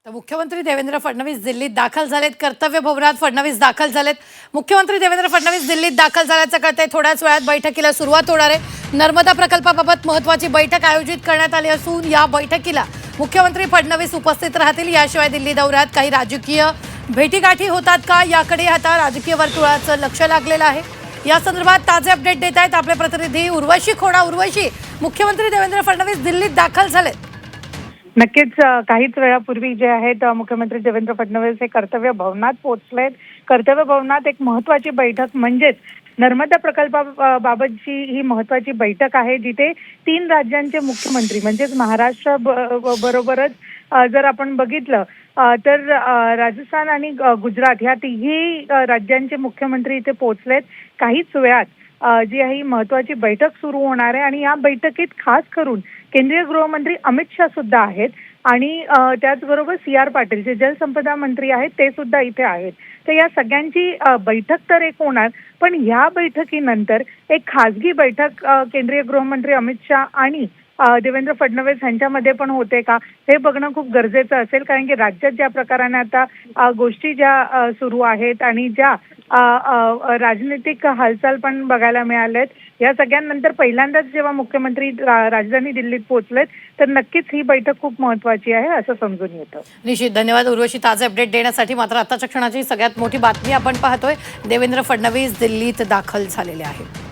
तर मुख्यमंत्री देवेंद्र फडणवीस दिल्लीत दाखल झालेत। कर्तव्य भवनात फडणवीस दाखल झालेत। मुख्यमंत्री देवेंद्र फडणवीस दिल्लीत दाखल झाल्याचं कळतंय। थोड्याच वेळात बैठकीला सुरुवात होणार आहे। नर्मदा प्रकल्पाबाबत महत्त्वाची बैठक आयोजित करण्यात आली असून या बैठकीला मुख्यमंत्री फडणवीस उपस्थित राहतील। याशिवाय दिल्ली दौऱ्यात काही राजकीय भेटीगाठी होतात का याकडे आता राजकीय वर्तुळाचं लक्ष लागलेलं आहे। या संदर्भात ताजे अपडेट देत आहेत आपले प्रतिनिधी उर्वशी खोडा। उर्वशी, मुख्यमंत्री देवेंद्र फडणवीस दिल्लीत दाखल झालेत। नक्कीच काहीच वेळापूर्वी जे आहेत मुख्यमंत्री देवेंद्र फडणवीस हे कर्तव्य भवनात पोहोचलेत। कर्तव्य भवनात एक महत्त्वाची बैठक म्हणजेच नर्मदा प्रकल्पाबाबतची ही महत्त्वाची बैठक आहे, जिथे 3 राज्यांचे मुख्यमंत्री म्हणजेच महाराष्ट्र बरोबरच जर आपण बघितलं तर राजस्थान आणि गुजरात ह्या तिन्ही राज्यांचे मुख्यमंत्री इथे पोहोचलेत। काहीच वेळात जी ही महत्त्वाची बैठक सुरू होणार आहे आणि या बैठकीत खास करून केंद्रीय गृहमंत्री अमित शाह सुद्धा आहेत आणि त्याचबरोबर CR पाटील जे जलसंपदा मंत्री आहेत ते सुद्धा इथे आहेत। तर या सगळ्यांची बैठक तर एक होणार, पण या बैठकीनंतर एक खासगी बैठक केंद्रीय गृहमंत्री अमित शाह आणि देवेंद्र फडणवीस यांच्यामध्ये पण होते का हे बघणं खूप गरजेचं असेल। कारण की राज्यात ज्या प्रकाराने आता गोष्टी ज्या सुरू आहेत आणि ज्या राजनीतिक हालचाल पण बघायला मिळाल्यात, या सगळ्यांनंतर पहिल्यांदाच जेव्हा मुख्यमंत्री राजधानी दिल्लीत पोहोचलेत तर नक्कीच ही बैठक खूप महत्त्वाची आहे असं समजून येतं। निश्चित धन्यवाद उर्वशी ताजे अपडेट देण्यासाठी। मात्र आताच्या क्षणाची सगळ्यात मोठी बातमी आपण पाहतोय, देवेंद्र फडणवीस दिल्लीत दाखल झालेले आहेत।